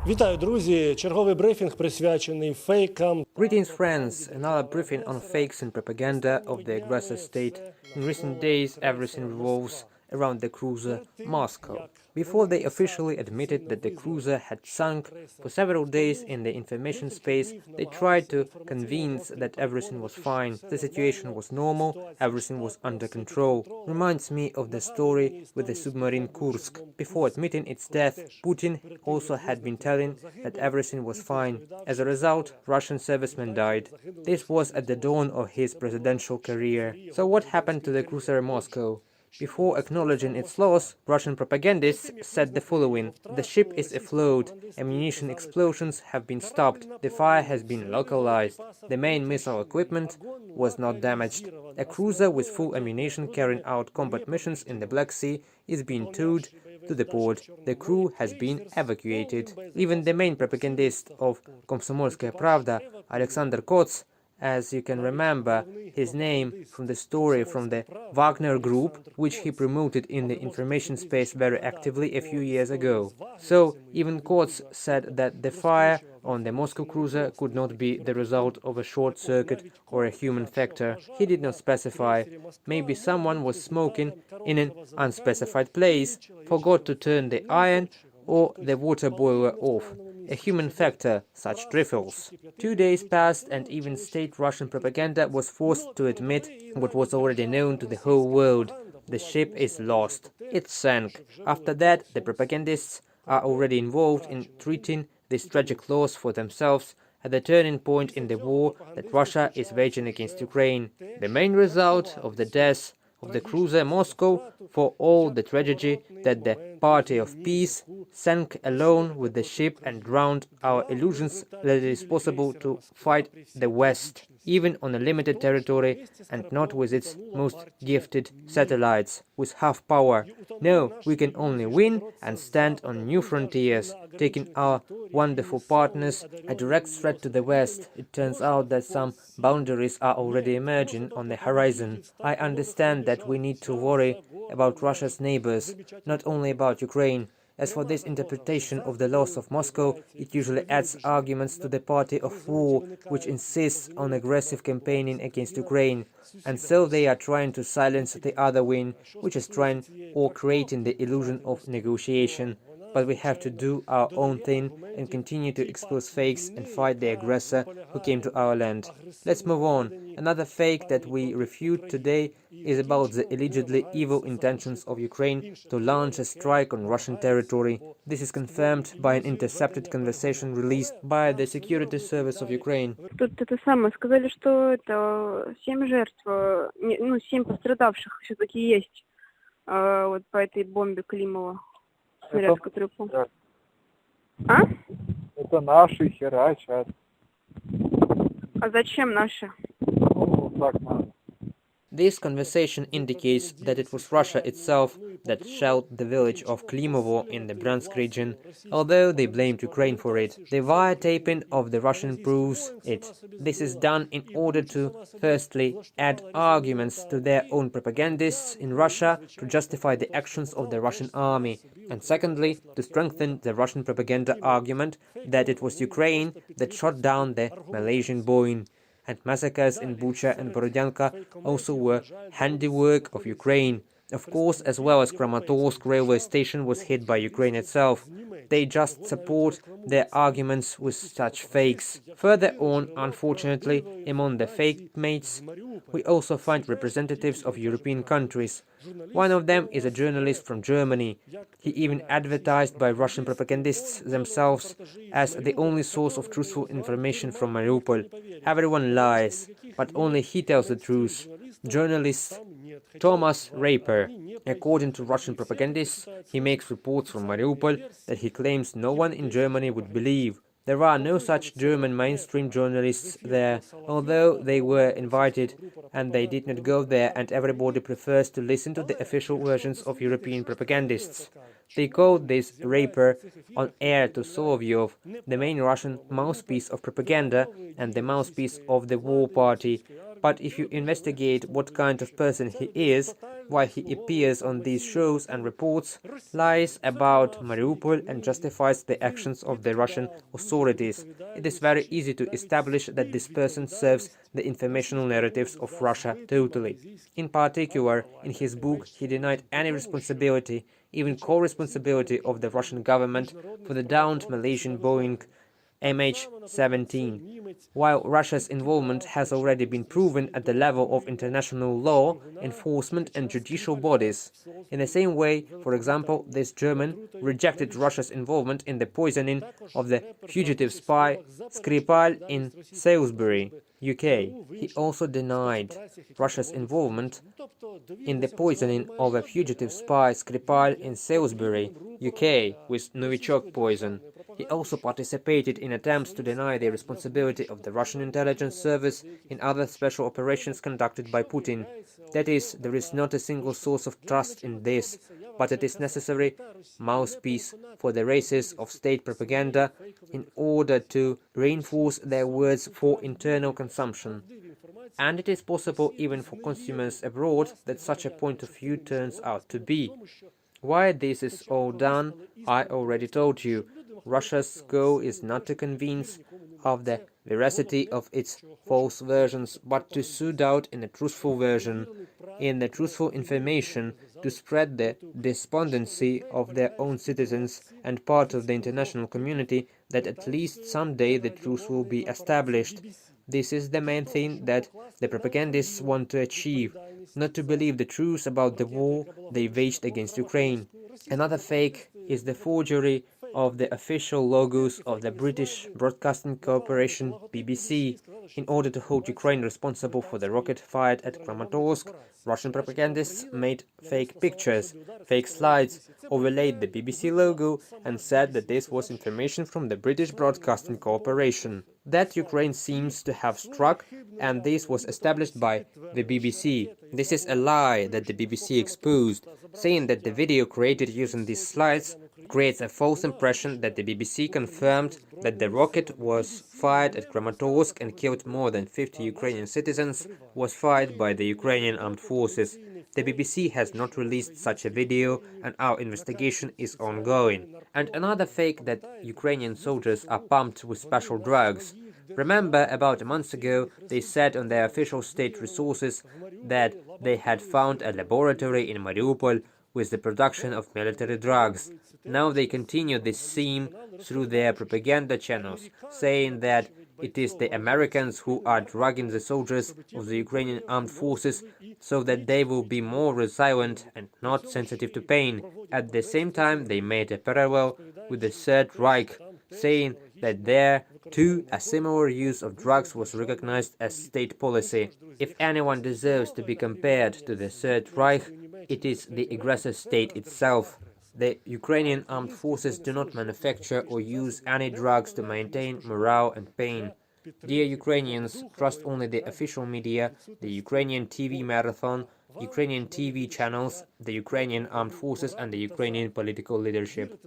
Вітаю, друзі! Черговий брифінг присвячений фейкам. Greetings, friends! Another briefing on fakes and propaganda of the aggressor state. In recent days, everything revolves around the cruiser Moscow. Before they officially admitted that the cruiser had sunk, for several days in the information space, they tried to convince that everything was fine, the situation was normal, everything was under control. Reminds me of the story with the submarine Kursk. Before admitting its death, Putin also had been telling that everything was fine. As a result, Russian servicemen died. This was at the dawn of his presidential career. So what happened to the cruiser Moscow? Before acknowledging its loss, Russian propagandists said the following: the ship is afloat, ammunition explosions have been stopped, the fire has been localized, the main missile equipment was not damaged. A cruiser with full ammunition carrying out combat missions in the Black Sea is being towed to the port. The crew has been evacuated. Even the main propagandist of Komsomolskaya Pravda, Alexander Kots, as you can remember his name from the story from the Wagner Group, which he promoted in the information space very actively a few years ago. So, even Kots said that the fire on the Moscow cruiser could not be the result of a short circuit or a human factor. He did not specify. Maybe someone was smoking in an unspecified place, forgot to turn the iron or the water boiler off. A human factor, such trifles. 2 days passed and even state Russian propaganda was forced to admit what was already known to the whole world. The ship is lost. It sank. After that, the propagandists are already involved in treating this tragic loss for themselves at the turning point in the war that Russia is waging against Ukraine. The main result of the death of the cruiser Moscow, for all the tragedy that the party of peace sank alone with the ship and drowned our illusions that it is possible to fight the West, even on a limited territory and not with its most gifted satellites, with half power. No, we can only win and stand on new frontiers, taking our wonderful partners a direct threat to the West. It turns out that some boundaries are already emerging on the horizon. I understand that we need to worry about Russia's neighbors, not only about Ukraine. As for this interpretation of the loss of Moscow, it usually adds arguments to the party of war, which insists on aggressive campaigning against Ukraine, and so they are trying to silence the other wing, which is trying or creating the illusion of negotiation. But we have to do our own thing and continue to expose fakes and fight the aggressor who came to our land. Let's move on. Another fake that we refute today is about the allegedly evil intentions of Ukraine to launch a strike on Russian territory. This is confirmed by an intercepted conversation released by the Security Service of Ukraine. Тут это самое, сказали, что это 7 жертв, 7 пострадавших все-таки есть вот по этой бомбе Климова. Снаряд, который упал. А? Это наши херачат. А зачем наши? Ну, так надо. This conversation indicates that it was Russia itself that shelled the village of Klimovo in the Bryansk region, although they blamed Ukraine for it. The wiretapping of the Russian proves it. This is done in order to, firstly, add arguments to their own propagandists in Russia to justify the actions of the Russian army, and secondly, to strengthen the Russian propaganda argument that it was Ukraine that shot down the Malaysian Boeing. And massacres in Bucha and Borodyanka also were handiwork of Ukraine. Of course, as well as Kramatorsk railway station was hit by Ukraine itself. They just support their arguments with such fakes. Further on, unfortunately, among the fake mates, we also find representatives of European countries. One of them is a journalist from Germany. He even advertised by Russian propagandists themselves as the only source of truthful information from Mariupol. Everyone lies, but only he tells the truth. Journalist Thomas Raper. According to Russian propagandists, he makes reports from Mariupol that he claims no one in Germany would believe. There are no such German mainstream journalists there, although they were invited, and they did not go there, and everybody prefers to listen to the official versions of European propagandists. They called this Raper on air to Solovyov, the main Russian mouthpiece of propaganda and the mouthpiece of the war party, But if you investigate what kind of person he is, why he appears on these shows and reports lies about Mariupol and justifies the actions of the Russian authorities, it is very easy to establish that this person serves the informational narratives of Russia totally. In particular, in his book, he denied any responsibility, even co-responsibility of the Russian government for the downed Malaysian Boeing MH17, while Russia's involvement has already been proven at the level of international law enforcement and judicial bodies. In the same way, for example, this German rejected Russia's involvement in the poisoning of the fugitive spy Skripal in Salisbury, UK. He also denied Russia's involvement in the poisoning of a fugitive spy Skripal in Salisbury, UK, with Novichok poison. He also participated in attempts to deny the responsibility of the Russian intelligence service in other special operations conducted by Putin. That is, there is not a single source of trust in this, but it is necessary mouthpiece for the races of state propaganda in order to reinforce their words for internal consumption. And it is possible even for consumers abroad that such a point of view turns out to be. Why this is all done, I already told you. Russia's goal is not to convince of the veracity of its false versions, but to sow doubt in a truthful version, in the truthful information, to spread the despondency of their own citizens and part of the international community that at least someday the truth will be established. This is the main thing that the propagandists want to achieve, not to believe the truth about the war they waged against Ukraine. Another fake is the forgery of the official logos of the British Broadcasting Corporation BBC. In order to hold Ukraine responsible for the rocket fired at Kramatorsk, Russian propagandists made fake pictures, fake slides, overlaid the BBC logo and said that this was information from the British Broadcasting Corporation. That Ukraine seems to have struck, and this was established by the BBC. This is a lie that the BBC exposed, saying that the video created using these slides creates a false impression that the BBC confirmed that the rocket was fired at Kramatorsk and killed more than 50 Ukrainian citizens, was fired by the Ukrainian armed forces. The BBC has not released such a video, and our investigation is ongoing. And another fake that Ukrainian soldiers are pumped with special drugs. Remember, about a month ago, they said on their official state resources that they had found a laboratory in Mariupol with the production of military drugs. Now they continue this theme through their propaganda channels, saying that it is the Americans who are drugging the soldiers of the Ukrainian armed forces so that they will be more resilient and not sensitive to pain. At the same time, they made a parallel with the Third Reich, saying that there, too, a similar use of drugs was recognized as state policy. If anyone deserves to be compared to the Third Reich, it is the aggressor state itself. The Ukrainian armed forces do not manufacture or use any drugs to maintain morale and pain. Dear Ukrainians, trust only the official media, the Ukrainian TV marathon, Ukrainian TV channels, the Ukrainian armed forces and the Ukrainian political leadership.